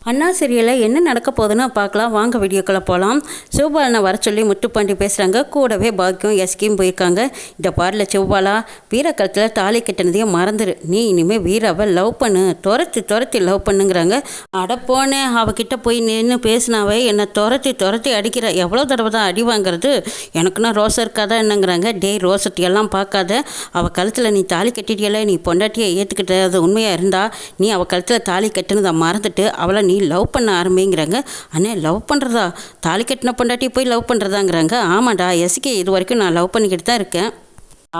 அண்ணா சீரியலில் என்ன நடக்க போகுதுன்னு பார்க்கலாம் வாங்க, வீடியோக்குள்ளே போகலாம். சிவபாலனை வர சொல்லி முத்துப்பாண்டி பேசுகிறாங்க. கூடவே பாக்கியம் எஸ்கியும் போயிருக்காங்க. இந்த பாரில் சிவபாலா வீரக்கலத்தில் தாலி கட்டினதையும் மறந்துடு, நீ இனிமேல் வீராவை லவ் பண்ணு, துரத்தி லவ் பண்ணுங்கிறாங்க. அடப்போனே அவகிட்ட போய் நின்று பேசினாவே என்னை துரத்தி அடிக்கிற, எவ்வளோ தடவை தான் அடி வாங்கிறது, எனக்குன்னா ரோசை இருக்காதா என்னங்கிறாங்க. டே ரோசட்டி எல்லாம் பார்க்காத, அவள் கழுத்தில் நீ தாலி கட்டிட்டியல, நீ பொண்டாட்டியை ஏற்றுக்கிட்ட அது உண்மையாக இருந்தா நீ அவள் கழுத்தில் தாலி கட்டினதை மறந்துட்டு அவளை நீ லவ் பண்ண ஆரம்பிங்கிறாங்க. அண்ணே லவ் பண்ணுறதா, தாலி கட்டின பொண்டாட்டியை போய் லவ் பண்ணுறதாங்கிறாங்க. ஆமாண்டா எஸ்கே, இது வரைக்கும் நான் லவ் பண்ணிக்கிட்டு தான் இருக்கேன்.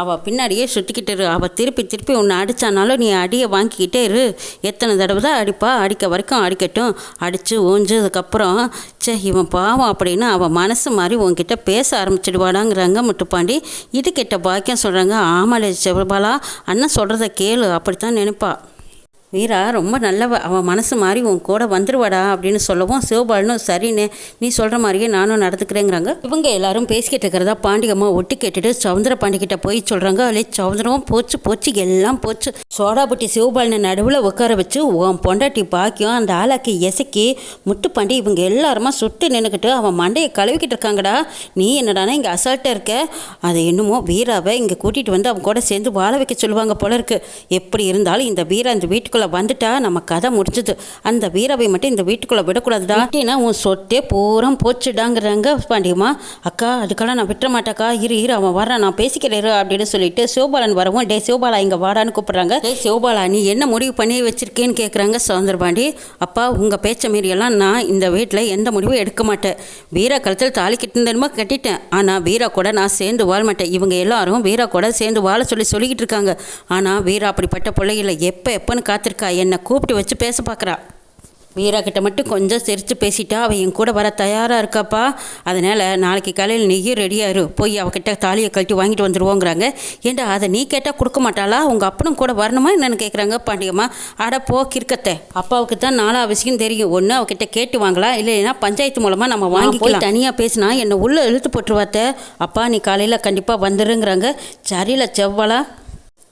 அவள் பின்னாடியே சுற்றிக்கிட்டு இரு, அவள் திருப்பி உன்னை அடித்தானாலும் நீ அடியை வாங்கிக்கிட்டே இரு. எத்தனை தடவை தான் அடிப்பா, அடிக்க வரைக்கும் அடிக்கட்டும். அடித்து ஓஞ்சதுக்கப்புறம் இவன் பாவம் அப்படின்னு அவள் மனசு மாதிரி உன்கிட்ட பேச ஆரம்பிச்சிடுவாடாங்கிறாங்க முத்துப்பாண்டி. இது கெட்ட பாக்கியம் சொல்கிறாங்க. ஆமாலே சிவபாலா, அண்ணன் சொல்கிறத கேளு, அப்படித்தான் நினைப்பா. வீரா ரொம்ப நல்லவ, அவன் மனசு மாதிரி உன் கூட வந்துடுவாடா அப்படின்னு சொல்லவும் சிவபாலனும் சரின்னு நீ சொல்கிற மாதிரியே நானும் நடந்துக்கிறேங்கிறாங்க. இவங்க எல்லாரும் பேசிக்கிட்டு இருக்கிறதா பாண்டியம்மா ஒட்டி கேட்டுட்டு சவுந்தர பாண்டிக்கிட்ட போய் சொல்கிறாங்க. அல்லே சவுந்தரம் போச்சு எல்லாம் போச்சு. சோடாபுட்டி சிவபாலனை நடுவில் உட்கார வச்சு உன் பொண்டாட்டி பாக்கியம் அந்த ஆளாக்கி எசக்கி முத்துப்பாண்டி இவங்க எல்லாருமா சுட்டு நின்றுக்கிட்டு அவன் மண்டையை கழுவிக்கிட்டு இருக்காங்கடா. நீ என்னடானா இங்கே அசால்ட்டாக இருக்க. அதை என்னமோ வீராவை இங்கே கூட்டிகிட்டு வந்து அவன் கூட சேர்ந்து வாழ வைக்க சொல்லுவாங்க போல இருக்கு. எப்படி இருந்தாலும் இந்த வீரா இந்த வீட்டுக்குள்ள வந்துட்டா நம்ம கதை முடிஞ்சது. அந்த வீராவை மட்டும் இந்த வீட்டுக்குள்ள விடக்கூடாதுடா. ஏன்னா உன் சொத்தே பூரம் போச்சுடாங்கிறாங்க பாண்டியம்மா. அக்கா அதுக்கெல்லாம் நான் விட்டுற மாட்டாக்கா, இரு அவன் வர்றான், நான் பேசிக்கிறேன் அப்படின்னு சொல்லிட்டு சிவபாலன் வரவும் டே சிவபாலா இங்கே வாடான்னு கூப்பிட்றாங்க. டே சிவபாலா, நீ என்ன முடிவு பண்ணி வச்சிருக்கேன்னு கேட்குறாங்க சவுந்தர பாண்டி. அப்பா உங்கள் பேச்ச மீறியெல்லாம் நான் இந்த வீட்டில் எந்த முடிவும் எடுக்க மாட்டேன். வீரா கழுத்தில் தாலி கட்டினதுமா கட்டிட்டேன், ஆனால் வீரா கூட நான் சேர்ந்து வாழ மாட்டேன். இவங்க எல்லாரும் வீரா கூட சேர்ந்து வாழ சொல்லிக்கிட்டு இருக்காங்க. ஆனால் வீரா அப்படிப்பட்ட பிள்ளைகளை எப்போன்னு காத்திருக்கா, என்னை கூப்பிட்டு வச்சு பேச பார்க்குறா. வீரா கிட்ட மட்டும் கொஞ்சம் சிரித்து பேசிட்டா அவள் என் கூட வர தயாராக இருக்காப்பா. அதனால் நாளைக்கு காலையில் நீயும் ரெடியாயிரு, போய் அவகிட்ட தாலியை கழட்டி வாங்கிட்டு வந்துடுவோங்கிறாங்க. ஏண்டா அதை நீ கேட்டால் கொடுக்க மாட்டாளா, உங்கள் அப்பனும் கூட வரணுமா என்னென்னு கேட்குறாங்க பாண்டியம்மா. அட போக்கிருக்கத்தை, அப்பாவுக்கு தான் 4 விஷயம் தெரியும். ஒன்று அவகிட்ட கேட்டு வாங்கலாம், இல்லைன்னா பஞ்சாயத்து மூலமாக நம்ம வாங்கிக்கலாம். தனியாக பேசினா என்னை உள்ளே இழுத்து போட்டுருவாத்த. அப்பா நீ காலையில் கண்டிப்பாக வந்துடுங்கிறாங்க. சரியில்ல செவ்வாலா,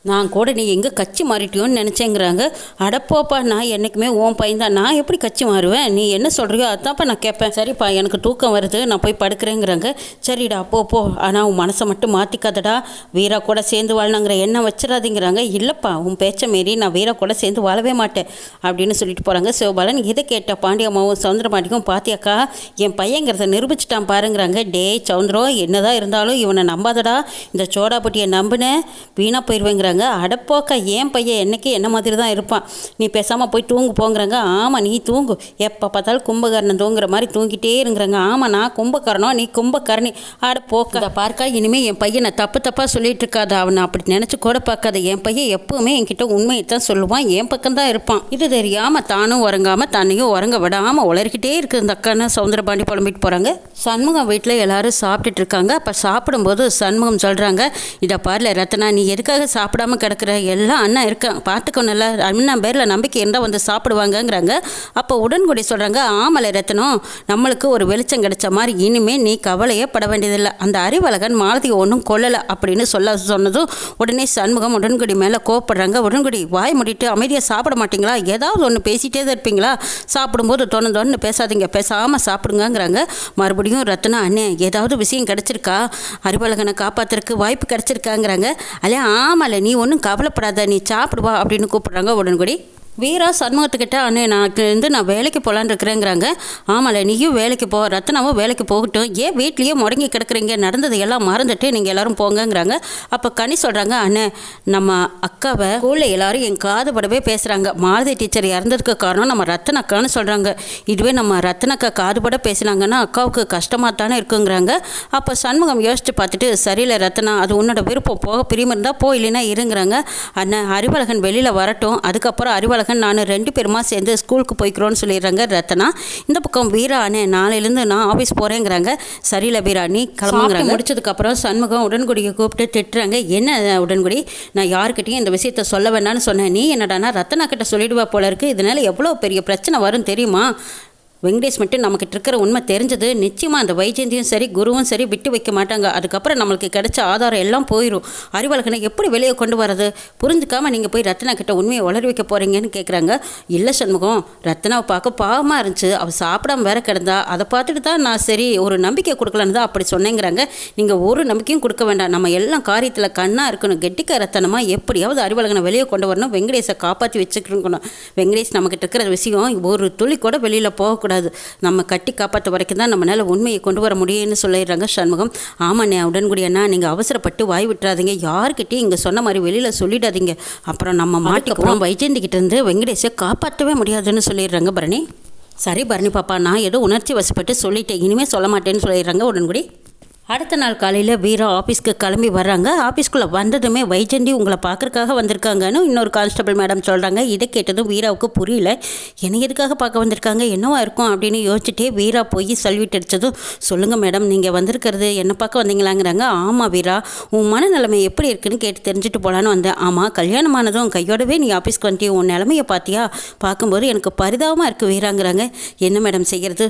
நான் கூட நீ எங்கே கட்சி மாறிட்டியோன்னு நினச்சேங்கிறாங்க. அடப்போப்பா, நான் என்றைக்குமே ஓன் பையன்தான், நான் எப்படி கட்சி மாறுவேன், நீ என்ன சொல்கிறியோ அதான்ப்பா நான் கேட்பேன். சரிப்பா எனக்கு தூக்கம் வருது, நான் போய் படுக்கிறேங்கிறாங்க. சரிடா போ, ஆனால் உன் மனசை மட்டும் மாற்றிக்காதடா, வீரா கூட சேர்ந்து வாழணுங்கிற எண்ணம் வச்சிடாதீங்கிறாங்க. இல்லைப்பா உன் பேச்சை மாரி நான் வீரா கூட சேர்ந்து வாழவே மாட்டேன் அப்படின்னு சொல்லிட்டு போகிறாங்க சிவபாலன். இதை கேட்ட பாண்டியம்மாவும் சவுந்தர பாண்டிக்கும் பாத்தியாக்கா என் பையங்கிறத நிரூபிச்சிட்டான் பாருங்கிறாங்க. டே சவுந்தரம், என்னதான் இருந்தாலும் இவனை நம்பாதடா, இந்த சோடாபட்டியை நம்பினேன் வீணாக போயிடுவேங்கிறாங்க. அடப்போக்கா, ஏன் பையன் என்னைக்கு என்ன மாதிரி தான் இருப்பான், நீ பேசாமல் போய் தூங்கு போங்கிறாங்க. ஆமாம் நீ தூங்கு, எப்போ பார்த்தாலும் கும்பகர்ணன் தூங்குற மாதிரி தூங்கிட்டே இருங்கிறாங்க. ஆமாம் நான் கும்பகரணம், நீ கும்பகரணி. அடப்போக்கா, அதை பார்க்கா இனிமேல் என் பையனை தப்பாக சொல்லிட்டு இருக்காது, அவனை அப்படி நினச்சி கூட பார்க்காத. என் பையன் எப்பவுமே என்கிட்ட உண்மையை தான் சொல்லுவான், என் பக்கம்தான் இருப்பான். இது தெரியாமல் தானும் உறங்காமல் தன்னையும் உறங்க விடாமல் உளறிக்கிட்டே இருக்குது இந்த அக்கான்னு சவுந்தர பாண்டி புலம்பிட்டு போகிறாங்க. சண்முகம் வீட்டில் எல்லாரும் சாப்பிட்டுட்டு இருக்காங்க. அப்போ சாப்பிடும்போது சண்முகம் சொல்கிறாங்க, இதை பாருல ரத்னா, நீ எதுக்காக சாப்பிடாம கிடக்குற, எல்லாம் அண்ணா இருக்கான் பார்த்துக்கணும்ல, அண்ணன் பேரில் நம்பிக்கை இருந்தால் வந்து சாப்பிடுவாங்கங்கிறாங்க. அப்போ உடன்குடி சொல்கிறாங்க, ஆமலை ரத்னம், நம்மளுக்கு ஒரு வெளிச்சம் கிடைச்ச மாதிரி இனிமேல் நீ கவலையே பட வேண்டியதில்லை, அந்த அறிவழகன் மாலதியை ஒன்றும் கொல்லலை அப்படின்னு சொன்னதும் உடனே சண்முகம் உடன்குடி மேலே கோவப்படுறாங்க. உடன்குடி வாய் மூடிட்டு அமைதியாக சாப்பிட மாட்டிங்களா, ஏதாவது ஒன்று பேசிகிட்டே தான் இருப்பீங்களா, சாப்பிடும்போது தொன்னு பேசாதீங்க, பேசாமல் சாப்பிடுங்கிறாங்க. மறுபடியும் ரத்னா, அண்ணே ஏதாவது விஷயம் கிடச்சிருக்கா, அறிவழகனை காப்பாற்றுறதுக்கு வாய்ப்பு கிடச்சிருக்காங்கிறாங்க. அல்ல ஆமாம்ல, நீ ஒன்றும் கவலைப்படாத, நீ சாப்பிடுவா அப்படின்னு கூப்பிட்றாங்க உடன்குடி. வீரா சண்முகத்துக்கிட்ட, அண்ணே நான் வேலைக்கு போகலான்னு இருக்கிறேங்கிறாங்க. ஆமாம்ல, நீயும் வேலைக்கு போ, ரத்னாவும் வேலைக்கு போகட்டும், ஏன் வீட்லேயே முடங்கி கிடக்குறீங்க, நடந்தது எல்லாம் மறந்துட்டு நீங்கள் எல்லோரும் போங்கங்கிறாங்க. அப்போ கனி சொல்கிறாங்க, அண்ணே நம்ம அக்காவை ஸ்கூலில் எல்லோரும் என் காது படவே பேசுகிறாங்க, மாலதி டீச்சர் இறந்ததுக்கு காரணம் நம்ம ரத்தன அக்கான்னு சொல்கிறாங்க. இதுவே நம்ம ரத்தனக்கா காதுபட பேசினாங்கன்னா அக்காவுக்கு கஷ்டமாக தானே இருக்குங்கிறாங்க. அப்போ சண்முகம் யோசித்து பார்த்துட்டு, சரியில்லை ரத்னா, அது உன்னோட விருப்பம், போக பிரியம் இருந்தால் போ, இல்லைன்னா இருங்கிறாங்க. அண்ணன் அறிவழகன் வெளியில் வரட்டும், அதுக்கப்புறம் அறிவழகன் நான் 2 பேருமா சேர்ந்து ஸ்கூலுக்கு போய்க்கிறோன்னு சொல்லிடுறாங்க ரத்னா. இந்த பக்கம் வீரா, அண்ணே நாளையிலேருந்து நான் ஆஃபீஸ் போகிறேங்கிறாங்க. சரியில்லை வீரா நீ கிளம்புங்கிறாங்க. முடிச்சதுக்கப்புறம் சண்முகம் உடன்குடியை கூப்பிட்டு திட்டுறாங்க. என்ன உடன்குடி, நான் யாருக்கிட்டையும் இந்த விஷயத்த சொல்ல வேண்டாம்னு சொன்னேன், நீ என்னடானா ரத்னா கிட்ட சொல்லிடுவா போல இருக்குது, இதனால் எவ்வளோ பெரிய பிரச்சனை வரும் தெரியுமா, வெங்கடேஷ் மட்டும் நமக்கிட்ட இருக்கிற உண்மை தெரிஞ்சது நிச்சயமாக அந்த வைஜெயந்தியும் சரி குருவும் சரி விட்டு வைக்க மாட்டாங்க. அதுக்கப்புறம் நம்மளுக்கு கிடைச்ச ஆதாரம் எல்லாம் போயிடும். அறிவழகனை எப்படி வெளியே கொண்டு வரது? புரிஞ்சுக்காமல் நீங்கள் போய் ரத்னா கிட்ட உண்மையை வளர வைக்க போகிறீங்கன்னு கேட்குறாங்க. இல்லை சண்முகம், ரத்னாவை பார்க்க பாவமாக இருந்துச்சு, அவள் சாப்பிடாம வேற கிடந்தா, அதை பார்த்துட்டு தான் நான் சரி ஒரு நம்பிக்கை கொடுக்கலான்னு தான் அப்படி சொன்னேங்கிறாங்க. நீங்கள் ஒரு நம்பிக்கையும் கொடுக்க வேண்டாம், நம்ம எல்லாம் காரியத்தில் கண்ணாக இருக்கணும். கெட்டிக்க ரத்தனமாக எப்படியாவது அறிவழகனை வெளியே கொண்டு வரணும், வெங்கடேஷை காப்பாற்றி வச்சுக்கணும். வெங்கடேஷ் நம்மக்கிட்ட இருக்கிற விஷயம் ஒரு துளி கூட வெளியில் போகக்கூடாது, நம்ம கட்டி காப்பாற்ற வரைக்கும் தான் நம்மளால உண்மையை கொண்டு வர முடியும்னு சொல்லிடுறாங்க சண்முகம். ஆமாண்ணே உடன்குடியண்ணா, நீங்கள் அவசரப்பட்டு வாய் விட்டுறாதீங்க, யார்கிட்டையும் இங்கே சொன்ன மாதிரி வெளியில் சொல்லிடாதீங்க, அப்புறம் நம்ம மாட்டிக்கிறோம். வைஜெயந்திக்கிட்ட இருந்து வெங்கடேஷை காப்பாற்றவே முடியாதுன்னு சொல்லிடுறாங்க பரணி. சரி பரணி பாப்பா, நான் ஏதோ உணர்ச்சி வசப்பட்டு சொல்லிட்டேன், இனிமேல் சொல்ல மாட்டேன்னு சொல்லிடுறாங்க உடன்குடி. அடுத்த நாள் காலையில் வீரா ஆஃபீஸ்க்கு கிளம்பி வர்றாங்க. ஆஃபீஸ்க்குள்ளே வந்ததுமே வைஜெயந்தி உங்களை பார்க்குறக்காக வந்திருக்காங்கன்னு இன்னொரு கான்ஸ்டபிள் மேடம் சொல்கிறாங்க. இதை கேட்டதும் வீராவுக்கு புரியல, என்னை எதுக்காக பார்க்க வந்திருக்காங்க, என்னவா இருக்கும் அப்படின்னு யோசிச்சுட்டே வீரா போய் சல்யூட் அடித்ததும், சொல்லுங்கள் மேடம் நீங்கள் வந்திருக்கிறது என்னை பார்க்க வந்தீங்களாங்கிறாங்க. ஆமாம் வீரா, உன் மனநிலைமை எப்படி இருக்குன்னு கேட்டு தெரிஞ்சுட்டு போகலான்னு வந்தேன். ஆமாம், கல்யாணமானதும் கையோடவே நீ ஆஃபீஸ்க்கு வந்துட்டிய, உன் நிலைமையை பார்த்தியா, பார்க்கும்போது எனக்கு பரிதாபமாக இருக்குது வீராங்கிறாங்க. என்ன மேடம் செய்கிறது,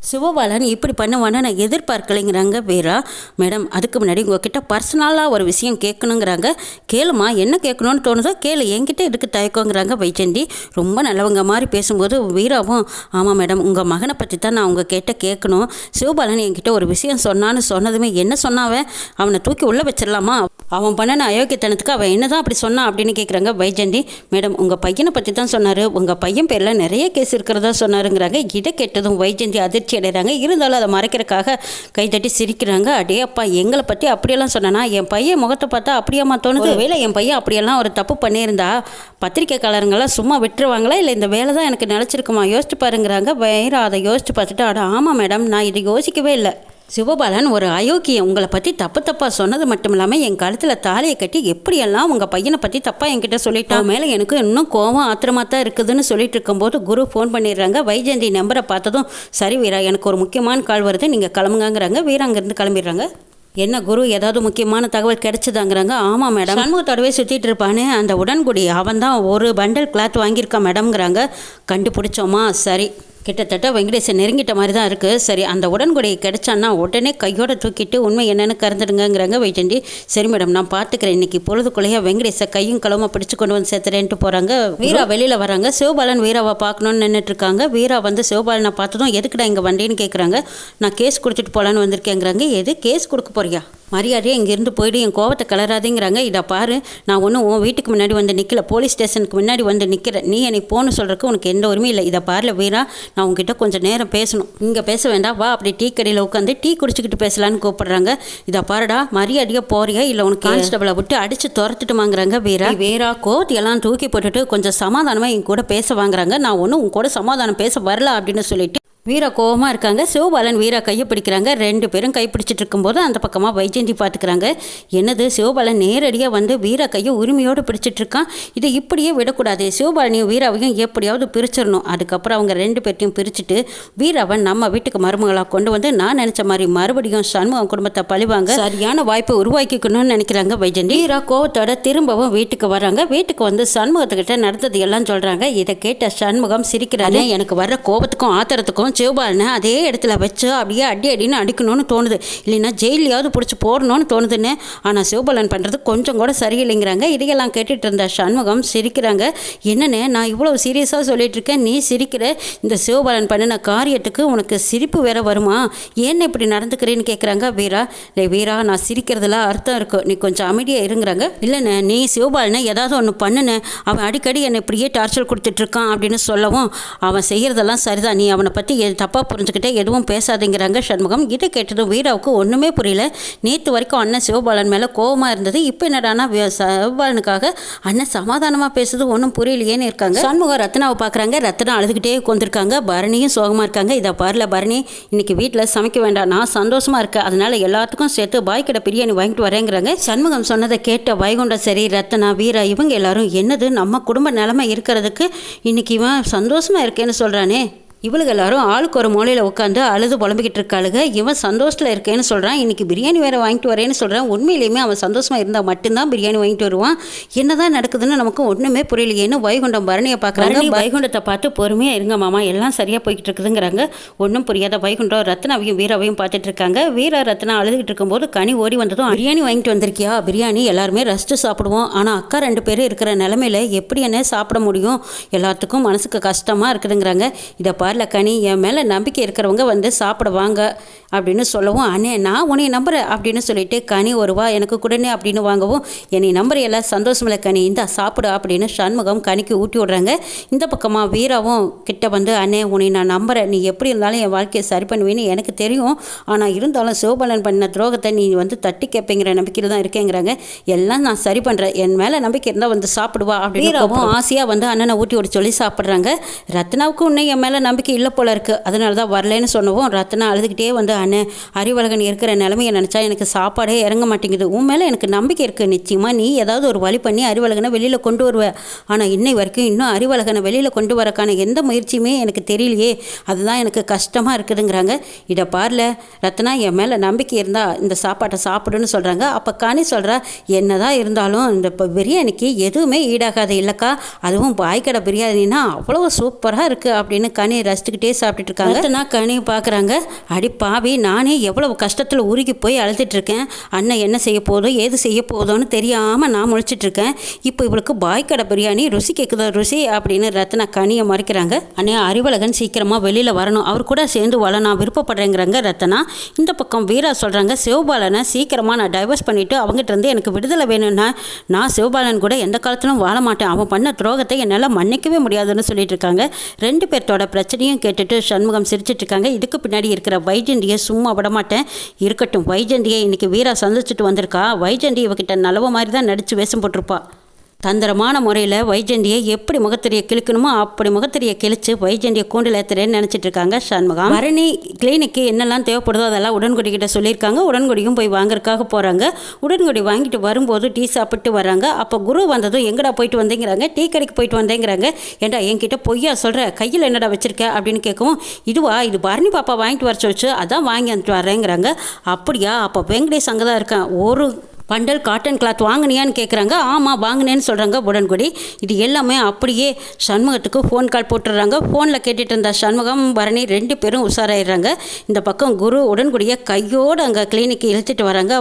சிவபாலன் இப்படி பண்ணுவான்னு நான் எதிர்பார்க்கலைங்கிறாங்க வீரா. மேடம் அதுக்கு முன்னாடி உங்ககிட்ட பர்சனலாக ஒரு விஷயம் கேட்கணுங்கிறாங்க. கேளுமா, என்ன கேட்கணும்னு தோணுதோ கேளு, என்கிட்ட எதுக்கு தயக்கங்கிறாங்க வைஜெயந்தி. ரொம்ப நல்லவங்க மாதிரி பேசும்போது வீராவும், ஆமாம் மேடம் உங்கள் மகனை பற்றி தான் நான் உங்ககிட்ட கேட்கணும். சிவபாலன் என்கிட்ட ஒரு விஷயம் சொன்னான்னு சொன்னதுமே, என்ன சொன்னாவன், அவனை தூக்கி உள்ளே வச்சிடலாமா, அவன் பண்ணன அயோக்கியத்தனத்துக்கு அவன் என்ன தான் அப்படி சொன்னான் அப்படின்னு கேட்குறாங்க வைஜெயந்தி. மேடம் உங்கள் பையனை பற்றி தான் சொன்னார், உங்கள் பையன் பேரில் நிறைய கேஸ் இருக்கிறதா சொன்னாருங்கிறாங்க. இதை கேட்டதும் வைஜெயந்தி அதிர்ச்சி அடைகிறாங்க. இருந்தாலும் அதை மறைக்கிறதுக்காக கைத்தட்டி சிரிக்கிறாங்க. அடே அப்பா, எங்களை பற்றி அப்படியெல்லாம் சொன்னா, என் பையன் முகத்தை பார்த்தா அப்படியாம்மா தோணுது, வேலை என் பையன் அப்படியெல்லாம் ஒரு தப்பு பண்ணியிருந்தா பத்திரிக்கைக்காரங்களாம் சும்மா விட்டுருவாங்களா, இல்லை இந்த வேலை தான் எனக்கு நினச்சிருக்குமா, யோசிச்சு பாருங்கிறாங்க. வேற அதை யோசிச்சு பார்த்துட்டு, அட ஆமாம் மேடம் நான் இதை யோசிக்கவே இல்லை, சிவபாலன் ஒரு அயோக்கியம், உங்களை பற்றி தப்பாக சொன்னது மட்டும் இல்லாமல் என் கழுத்தில் தாலியை கட்டி எப்படியெல்லாம் உங்கள் பையனை பற்றி தப்பாக என்கிட்ட சொல்லிட்டான், மேலே எனக்கு இன்னும் கோவம் ஆத்திரமாக தான் இருக்குதுன்னு சொல்லிட்டு இருக்கும்போது குரு ஃபோன் பண்ணிடுறாங்க. வைஜெயந்தி நம்பரை பார்த்ததும், சரி வீரா எனக்கு ஒரு முக்கியமான கால் வருது, நீங்கள் கிளம்புங்கிறாங்க. வீரா அங்கேருந்து கிளம்பிடுறாங்க. என்ன குரு, ஏதாவது முக்கியமான தகவல் கிடைச்சதாங்கிறாங்க. ஆமாம் மேடம், சண்முகத்தோடவே சுற்றிட்டு இருப்பானே அந்த உடன்குடி, அவன் தான் ஒரு பண்டல் கிளாத் வாங்கியிருக்கான் மேடம்ங்கிறாங்க. கண்டுபிடிச்சோமா, சரி கிட்டத்தட்ட வெங்கடேசன் நெருங்கிட்ட மாதிரி தான் இருக்குது. சரி அந்த உடன்குடையை கிடைச்சான்னா உடனே கையோட தூக்கிட்டு உண்மை என்னென்னு கறந்துடுங்கிறாங்க வைஜெயந்தி. சரி மேடம் நான் பார்த்துக்கிறேன், இன்னைக்கு பொழுதுக்குள்ளேயே வெங்கடேசை கையும் களவுமா பிடிச்சு கொண்டு வந்து சேர்த்துறேன்ட்டு போகிறாங்க. வீரா வெளியில் வராங்க. சிவபாலன் வீராவை பார்க்கணுன்னு நின்றுட்டு இருக்காங்க. வீரா வந்து சிவபாலனை பார்த்ததும், எதுக்குடா இங்கே வண்டின்னு கேட்குறாங்க. நான் கேஸ் கொடுத்துட்டு போகலான்னு வந்திருக்கேங்கிறாங்க. எது கேஸ் கொடுக்க போறியா, மரியாதையாக இங்கேருந்து போய்ட்டு என் கோவத்தை கலராதேங்கிறாங்க. இதை பாரு, நான் ஒன்றும் உன் வீட்டுக்கு முன்னாடி வந்து நிற்கல, போலீஸ் ஸ்டேஷனுக்கு முன்னாடி வந்து நிற்கிறேன், நீ என்னை போன்னு சொல்கிறதுக்கு உனக்கு எந்த உரிமையும் இல்லை. இதை பாருல வீரா, நான் உங்ககிட்ட கொஞ்சம் நேரம் பேசணும், இங்கே பேச வேண்டாம், வா அப்படி டீ கடையில் உட்காந்து டீ குடிச்சிக்கிட்டு பேசலான்னு கூப்பிடுறாங்க. இதை பாருடா, மரியாதையாக போறியா இல்லை உனக்கு கான்ஸ்டபிளை விட்டு அடித்து துரத்துட்டுமாங்கிறாங்க. வீரா கோத்தியெல்லாம் தூக்கி போட்டுட்டு கொஞ்சம் சமாதானமாக என் கூட பேச வாங்குறாங்க. நான் ஒன்றும் உன் கூட சமாதானம் பேச வரல அப்படின்னு சொல்லிட்டு வீரா கோவமாக இருக்காங்க. சிவபாலன் வீரா கையை பிடிக்கிறாங்க. ரெண்டு பேரும் கைப்பிடிச்சிட்டு இருக்கும்போது அந்த பக்கமாக வைஜெயந்தி பார்த்துக்கிறாங்க. என்னது, சிவபாலன் நேரடியாக வந்து வீரா கையை உரிமையோடு பிடிச்சிட்டு இருக்கான், இதை இப்படியே விடக்கூடாது, சிவபாலனையும் வீராவையும் எப்படியாவது பிரிச்சிடணும். அதுக்கப்புறம் அவங்க ரெண்டு பேர்த்தையும் பிரிச்சுட்டு வீராவை நம்ம வீட்டுக்கு மருமகளாக கொண்டு வந்து நான் நினச்ச மாதிரி மறுபடியும் சண்முகம் குடும்பத்தை பழிவாங்க சரியான வாய்ப்பை உருவாக்கிக்கணும்னு நினைக்கிறாங்க வைஜெயந்தி. வீரா கோவத்தோட திரும்பவும் வீட்டுக்கு வராங்க. வீட்டுக்கு வந்து சண்முகத்துக்கிட்ட நடந்தது எல்லாம் சொல்கிறாங்க. இதை கேட்ட சண்முகம் சிரிக்கிறாரு. எனக்கு வர்ற கோபத்துக்கும் ஆத்திரத்துக்கும் சிவபாலனை அதே இடத்துல வச்சு அப்படியே அடின்னு அடிக்கணும்னு தோணுது, இல்லைன்னா ஜெயிலையாவது பிடிச்சி போடணும்னு தோணுதுன்னு. ஆனால் சிவபாலன் பண்ணுறது கொஞ்சம் கூட சரியில்லைங்கிறாங்க. இதையெல்லாம் கேட்டுட்டு இருந்த சண்முகம் சிரிக்கிறாங்க. என்னென்ன நான் இவ்வளோ சீரியஸாக சொல்லிட்டு இருக்கேன், நீ சிரிக்கிற, இந்த சிவபாலன் பண்ணின காரியத்துக்கு உனக்கு சிரிப்பு வேற வருமா, ஏன்னு இப்படி நடந்துக்கிறேன்னு கேட்குறாங்க. வீரா, இல்லை வீரா நான் சிரிக்கிறதுல அர்த்தம் இருக்கு, நீ கொஞ்சம் அமைதியாக இருங்கிறாங்க. இல்லைண்ணே, நீ சிவபாலனை ஏதாவது ஒன்று பண்ணுன, அவன் அடிக்கடி என்னை இப்படியே டார்ச்சர் கொடுத்துட்ருக்கான் அப்படின்னு சொல்லவும், அவன் செய்கிறதெல்லாம் சரிதான், நீ அவனை பற்றி தப்பாக புரிஞ்சுக்கிட்டே எதுவும் பேசாதீங்கிறாங்க சண்முகம். இதை கேட்டதும் வீராவுக்கு ஒன்றுமே புரியல. நேற்று வரைக்கும் அண்ணன் சிவபாலன் மேலே கோபமாக இருந்தது, இப்போ என்னடானா சிவபாலனுக்காக அண்ணன் சமாதானமாக பேசுறது ஒன்றும் புரியலையேன்னு இருக்காங்க. சண்முகம் ரத்னாவை பார்க்குறாங்க. ரத்னா அழுதுகிட்டே கொண்டிருக்காங்க. பரணியும் சோகமாக இருக்காங்க. இதை பாருல பரணி, இன்னைக்கு வீட்டில் சமைக்க வேண்டாம், நான் சந்தோஷமாக இருக்கேன், அதனால எல்லாத்துக்கும் சேர்த்து பாய் கடை பிரியாணி வாங்கிட்டு வரேங்கிறாங்க. சண்முகம் சொன்னதை கேட்ட வைகுண்டம் சரி, ரத்னா, வீரா இவங்க எல்லாரும், என்னது நம்ம குடும்ப நிலைமை இருக்கிறதுக்கு இன்னைக்கு இவன் சந்தோஷமாக இருக்கேன்னு சொல்கிறானே, இவளுக்கு எல்லாரும் ஆளுக்கு ஒரு மூலையில் உட்காந்து அழுது புலம்பிக்கிட்டு இருக்காளுங்க. இவன் சந்தோஷத்தில் இருக்கேன்னு சொல்கிறான், இன்றைக்கி பிரியாணி வேறு வாங்கிட்டு வரேன்னு சொல்கிறான். உண்மையிலேயுமே அவன் சந்தோஷமாக இருந்தால் மட்டும்தான் பிரியாணி வாங்கிட்டு வருவான். என்னதான் நடக்குதுன்னு நமக்கு ஒன்றுமே புரியலையேன்னு வைகுண்டம் பரணியை பார்க்குறாங்க. வைகுண்டத்தை பார்த்து பொறுமையாக இருங்க மாமா, எல்லாம் சரியாக போய்கிட்டு இருக்குதுங்கிறாங்க. ஒன்றும் புரியாத வைகுண்டம் ரத்னாவையும் வீராவையும் பார்த்துட்டு இருக்காங்க. வீரா ரத்னா அழுதுகிட்டு இருக்கும்போது கனி ஓடி வந்ததும், பிரியாணி வாங்கிட்டு வந்திருக்கியா? பிரியாணி எல்லாருமே ரசித்து சாப்பிடுவோம், ஆனால் அக்கா 2 பேரும் இருக்கிற நிலமையில எப்படி என்ன சாப்பிட முடியும்? எல்லாத்துக்கும் மனசுக்கு கஷ்டமாக இருக்குதுங்கிறாங்க. இதை பாருல கனி, என் மேலே நம்பிக்கை இருக்கிறவங்க வந்து சாப்பிடுவாங்க அப்படின்னு சொல்லவும், அண்ணே நான் உன்னை நம்புறேன் அப்படின்னு சொல்லிட்டு கனி வருவா எனக்கு கூடனே அப்படின்னு வாங்கவும், என்னை நம்புற எல்லாம் சந்தோஷமில்ல கனி, இந்த சாப்பிடு அப்படின்னு சண்முகம் கனிக்கு ஊட்டி விடுறாங்க. இந்த பக்கமாக வீராவும் கிட்ட வந்து, அண்ணே உன்னை நான் நம்புறேன், நீ எப்படி இருந்தாலும் என் வாழ்க்கையை சரி பண்ணுவேன்னு எனக்கு தெரியும், ஆனால் இருந்தாலும் சிவபாலன் பண்ண துரோகத்தை நீ வந்து தட்டி கேட்பேங்கிற நம்பிக்கையில் தான் இருக்கேங்கிறாங்க. எல்லாம் நான் சரி பண்ணுறேன், என் மேலே நம்பிக்கை இருந்தால் வந்து சாப்பிடுவா அப்படின்னு வீராவும் ஆசையாக வந்து அண்ணனை ஊட்டி விட சொல்லி சாப்பிட்றாங்க. ரத்னாவுக்கு இன்னும் என் மேலே நம்பிக்கை இல்லை போல இருக்குது, அதனால தான் வரலன்னு சொன்னவும் ரத்னா அழுதுகிட்டே வந்து, அண்ணன் அறிவழகன் இருக்கிற நிலைமையை நினச்சா எனக்கு சாப்பாடே இறங்க மாட்டேங்குது, உன் மேலே எனக்கு நம்பிக்கை இருக்குது, நிச்சயமாக நீ ஏதாவது ஒரு வழி பண்ணி அறிவழகனை வெளியில் கொண்டு வருவேன், ஆனால் இன்னை வரைக்கும் இன்னும் அறிவழகனை வெளியில் கொண்டு வரக்கான எந்த முயற்சியுமே எனக்கு தெரியலையே, அதுதான் எனக்கு கஷ்டமாக இருக்குதுங்கிறாங்க. இதை பாரில் ரத்னா, என் மேலே நம்பிக்கை இருந்தால் இந்த சாப்பாட்டை சாப்பிடுன்னு சொல்கிறாங்க. அப்போ காணி சொல்கிறா, என்னதான் இருந்தாலும் இந்த பிரியாணிக்கு எதுவுமே ஈடாகாது இல்லைக்கா, அதுவும் பாய்க்கடை பிரியாணின்னா அவ்வளோ சூப்பராக இருக்குது அப்படின்னு கனி ரசிச்சுக்கிட்டே சாப்பிட்டுட்டு இருக்காங்க. ரத்னா கனியை பார்க்குறாங்க. அடி பாவி, நானே எவ்வளவு கஷ்டத்தில் உருகி போய் அழுதுட்டுருக்கேன், அண்ணன் என்ன செய்ய போதோ ஏது செய்ய போதோன்னு தெரியாமல் நான் முழிச்சிட்ருக்கேன், இப்போ இவளுக்கு பாய்க்கடை பிரியாணி ருசி கேட்குதோ ருசி அப்படின்னு ரத்னா கனியை மறைக்கிறாங்க. அண்ணே அறிவழகன் சீக்கிரமாக வெளியில் வரணும், அவர் கூட சேர்ந்து வாழ நான் விருப்பப்படுறேங்கிறாங்க ரத்னா. இந்த பக்கம் வீரா சொல்கிறாங்க, சிவபாலனை சீக்கிரமாக நான் டைவர்ஸ் பண்ணிவிட்டு அவங்ககிட்ட இருந்து எனக்கு விடுதலை வேணும்னா நான் சிவபாலன் கூட எந்த காலத்திலும் வாழ மாட்டேன், அவன் பண்ண துரோகத்தை என்னால் மன்னிக்கவே முடியாதுன்னு சொல்லிட்டு இருக்காங்க. 2 பேர்த்தோட பிரச்சனையும் கேட்டுட்டு சண்முகம் சிரிச்சிட்டு இருக்காங்க. இதுக்கு பின்னாடி இருக்கிற வைஜெண்டியை சும்மா விடமாட்டேன், இருக்கட்டும், வைஜெண்டியை இன்னைக்கு வீரா சந்திச்சுட்டு வந்திருக்கா, வைஜெண்டி இவகிட்ட நல்லவ மாதிரி தான் நடித்து வேஷம் போட்டிருப்பா, தந்திரமான முறையில் வைஜெண்டியை எப்படி முகத்திரியை கிழிக்கணுமோ அப்படி முகத்திரியை கிழிச்சு வைஜெண்டியை கூண்டில் ஏற்றுறேன்னு நினச்சிட்டு இருக்காங்க சண்முகம். பரணி கிளினிக்கு என்னெல்லாம் தேவைப்படுதோ அதெல்லாம் உடன்குடி கிட்ட சொல்லியிருக்காங்க. உடன்குடியும் போய் வாங்குறதுக்காக போகிறாங்க. உடன்குடி வாங்கிட்டு வரும்போது டீ சாப்பிட்டு வராங்க. அப்போ குரு வந்ததும் எங்கடா போயிட்டு வந்தேங்கிறாங்க. டீ கடைக்கு போயிட்டு வந்தேங்கிறாங்க. ஏண்டா என்கிட்ட பொய்யா சொல்கிற, கையில் என்னடா வச்சிருக்க அப்படின்னு கேட்கவும், இது பரணி பாப்பா வாங்கிட்டு வர சொல்லிச்சு, அதான் வாங்கி வந்துட்டு வரேங்கிறாங்க. அப்படியா, அப்போ வெங்கடேஷ் அங்கே தான் இருக்கான், ஒரு பண்டல் காட்டன் கிளாத் வாங்கினியான்னு கேட்குறாங்க. ஆமாம் வாங்கினேன்னு சொல்கிறாங்க உடன்குடி. இது எல்லாமே அப்படியே சண்முகத்துக்கு ஃபோன் கால் போட்டுடுறாங்க. ஃபோனில் கேட்டுட்டு இருந்த சண்முகம் பரணி 2 பேரும் உஷாராயிடுறாங்க. இந்த பக்கம் குரு உடன்குடியை கையோடு அங்கே கிளினிக்கு இழுத்துட்டு வராங்க.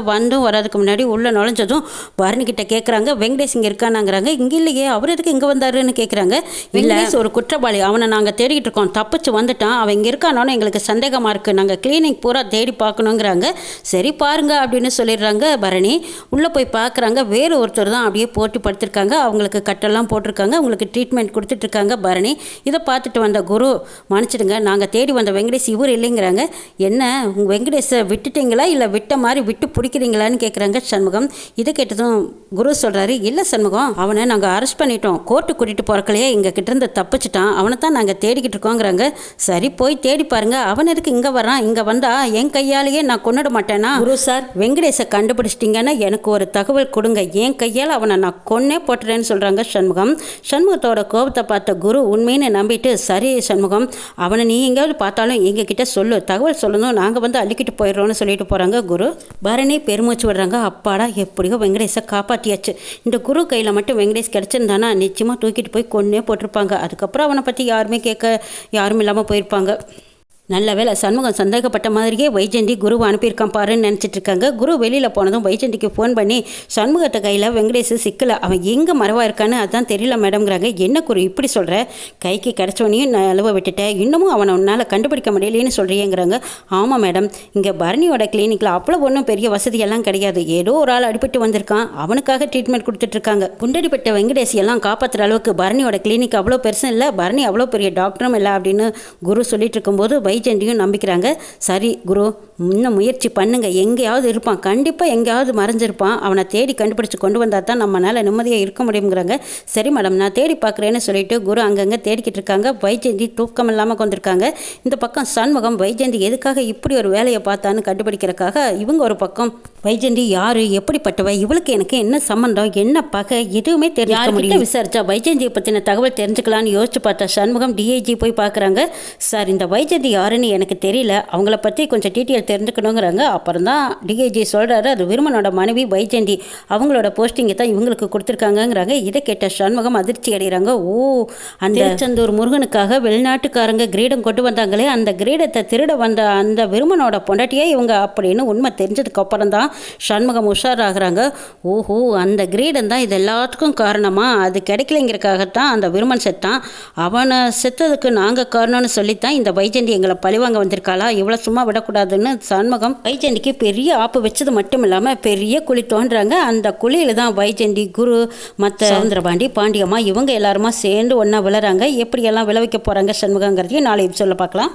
வரதுக்கு முன்னாடி உள்ளே நுழைஞ்சதும் பரணிக்கிட்ட கேட்குறாங்க, வெங்கடேஷ் இங்கே இருக்கானாங்கிறாங்க. இங்கே இல்லையே, அவர் எதுக்கு இங்கே வந்தாருன்னு கேட்குறாங்க. இல்லை, ஒரு குற்றவாளி, அவனை நாங்கள் தேடிக்கிட்டு இருக்கோம், தப்பிச்சு வந்துட்டான், அவன் இங்கே இருக்கானோன்னு எங்களுக்கு சந்தேகமாக இருக்குது, நாங்கள் கிளினிக் பூரா தேடி பார்க்கணுங்கிறாங்க. சரி பாருங்க அப்படின்னு சொல்லிடுறாங்க பரணி. உள்ளே போய் பார்க்குறாங்க, வேறு ஒருத்தர் தான் அப்படியே போட்டு படுத்திருக்காங்க. அவங்களுக்கு கட்டெல்லாம் போட்டிருக்காங்க, அவங்களுக்கு ட்ரீட்மெண்ட் கொடுத்துட்ருக்காங்க பரணி. இதை பார்த்துட்டு வந்த குரு, மன்னிச்சிடுங்க, நாங்கள் தேடி வந்த வெங்கடேஷ் இவர் இல்லைங்கிறாங்க. என்ன, உங்கள் வெங்கடேஷை விட்டுட்டீங்களா இல்லை விட்ட மாதிரி விட்டு பிடிக்கிறீங்களான்னு கேட்குறாங்க சண்முகம். இதை கேட்டதும் குரு சொல்கிறாரு, இல்லை சண்முகம், அவனை நாங்கள் அரெஸ்ட் பண்ணிட்டோம், கோர்ட்டு கூட்டிகிட்டு போகிறக்கலையே எங்கள் கிட்டேருந்து தப்பிச்சிட்டான், அவனை தான் நாங்கள் தேடிக்கிட்டு இருக்கோங்கிறாங்க. சரி போய் தேடி பாருங்க, அவன் எதுக்கு இங்கே வரான், இங்கே வந்தால் என் கையாலேயே நான் கொண்டுட மாட்டேனா? குரு சார், வெங்கடேஷை கண்டுபிடிச்சிட்டிங்கன்னா எனக்கு ஒரு தகவல் கொடுங்க, என் கையால் அவனை நான் கொன்னே போட்டுறேன்னு சொல்கிறாங்க சண்முகம். சண்முகத்தோட கோபத்தை பார்த்த குரு உண்மைன்னு நம்பிட்டு, சரி சண்முகம், அவனை நீ எங்கேயாவது பார்த்தாலும் எங்ககிட்ட சொல்லு, தகவல் சொல்லணும், நாங்கள் வந்து அள்ளிக்கிட்டு போயிடுறோன்னு சொல்லிட்டு போகிறாங்க குரு. பரணி பெருமூச்சு விடுறாங்க. அப்பாடா, எப்படியோ வெங்கடேஷை காப்பாற்றியாச்சு. இந்த குரு கையில் மட்டும் வெங்கடேஷ் கிடச்சிருந்தானா நிச்சயமாக தூக்கிட்டு போய் கொன்னே போட்டிருப்பாங்க. அதுக்கப்புறம் அவனை பற்றி யாருமே கேட்க யாரும் இல்லாமல் போயிருப்பாங்க. நல்ல வேலை, சண்முகம் சந்தேகப்பட்ட மாதிரியே வைஜெண்டி குருவை அனுப்பியிருக்கான் பாருன்னு நினச்சிட்டு இருக்காங்க. குரு வெளியில் போனதும் வைஜெண்டிக்கு ஃபோன் பண்ணி, சண்முகத்தை கையில் வெங்கடேஷ் சிக்கலை, அவன் எங்கே மறைவாக இருக்கான்னு அதான் தெரியல மேடம்ங்கிறாங்க. என்ன குரு இப்படி சொல்கிற, கைக்கு கிடச்சவனையும் நான் அழுவ விட்டுட்டேன், இன்னமும் அவனை உன்னால் கண்டுபிடிக்க முடியலேன்னு சொல்கிறீங்கிறாங்க. ஆமாம் மேடம், இங்கே பரணியோட கிளினிக்கில் அவ்வளோ ஒன்றும் பெரிய வசதியெல்லாம் கிடையாது, ஏதோ ஒரு ஆள் அடிபட்டு வந்திருக்கான், அவனுக்காக ட்ரீட்மெண்ட் கொடுத்துட்ருக்காங்க. குண்டடிப்பட்ட வெங்கடேஷ் எல்லாம் காப்பாற்றுற அளவுக்கு பரணியோட கிளினிக் அவ்வளோ பெருசும் இல்லை, பரணி அவ்வளோ பெரிய டாக்டரும் இல்லை அப்படின்னு குரு சொல்லிட்டு இருக்கும்போது வைஜெண்டியும் நம்பிக்கிறாங்க. சரி குரு, இன்னும் முயற்சி பண்ணுங்க, எங்கேயாவது இருப்பான், கண்டிப்பாக எங்கேயாவது மறைஞ்சிருப்பான், அவனை தேடி கண்டுபிடிச்சி கொண்டு வந்தால் தான் நம்மளால் நிம்மதியாக இருக்க முடியுங்கிறாங்க. சரி மேடம், நான் தேடி பார்க்குறேன்னு சொல்லிட்டு குரு அங்கங்கே தேடிக்கிட்டு இருக்காங்க. வைஜெண்டி தூக்கம் இல்லாமல் கொண்டிருக்காங்க. இந்த பக்கம் சண்முகம் வைஜெண்டி எதுக்காக இப்படி ஒரு வேலையை பார்த்தான்னு கண்டுபிடிக்கிறதுக்காக இவங்க ஒரு பக்கம் வைஜெயந்தி யாரு, எப்படிப்பட்டவ, இவளுக்கு எனக்கு என்ன சம்மந்தம், என்ன பகை, எதுவுமே தெரிஞ்சுக்க முடியல. விசாரிச்சா வைஜெயந்தியை பற்றின தகவல் தெரிஞ்சுக்கலான்னு யோசிச்சு பார்த்த சண்முகம் டிஐஜி போய் பார்க்குறாங்க. சார், இந்த வைஜெயந்தி யாருன்னு எனக்கு தெரியல, அவங்கள பற்றி கொஞ்சம் டீட்டெயில் தெரிஞ்சுக்கணுங்கிறாங்க. அப்புறம் தான் டிஐஜி சொல்கிறாரு, அது விருமனோட மனைவி வைஜெயந்தி, அவங்களோட போஸ்டிங்கை தான் இவங்களுக்கு கொடுத்துருக்காங்கங்கிறாங்க. இதை கேட்ட சண்முகம் அதிர்ச்சி அடைகிறாங்க. ஓ, அந்த திருச்செந்தூர் முருகனுக்காக வெளிநாட்டுக்காரங்க கிரீடம் கொண்டு வந்தாங்களே, அந்த கிரீடத்தை திருட வந்த அந்த விருமனோட பொண்டாட்டியே இவங்க அப்படின்னு உண்மை தெரிஞ்சதுக்கு அப்புறம் தான் சண்முகம் உஷாராகிறாங்க. ஓஹோ, அந்த கிரீடம் தான் இது எல்லாத்துக்கும் காரணமா, அது கிடைக்கலைங்கிறக்காகத்தான் அந்த விருமன் செத்தான், அவனை செத்ததுக்கு நாங்கள் காரணம்னு சொல்லித்தான் இந்த வைஜெயந்தி எங்களை பழிவாங்க வந்திருக்காளா, இவ்வளோ சும்மா விடக்கூடாதுன்னு சண்முகம் வைஜெயந்திக்கு பெரிய ஆப்பு வச்சது மட்டும் இல்லாமல் பெரிய குழி தோன்றாங்க. அந்த குழியில் தான் வைஜெயந்தி, குரு, மற்ற சவுந்தரபாண்டி, பாண்டியம்மா இவங்க எல்லாருமா சேர்ந்து ஒன்றா விழுறாங்க. எப்படியெல்லாம் விளைவிக்க போகிறாங்க சண்முகங்கிறதையும் நாளை சொல்ல பார்க்கலாம்.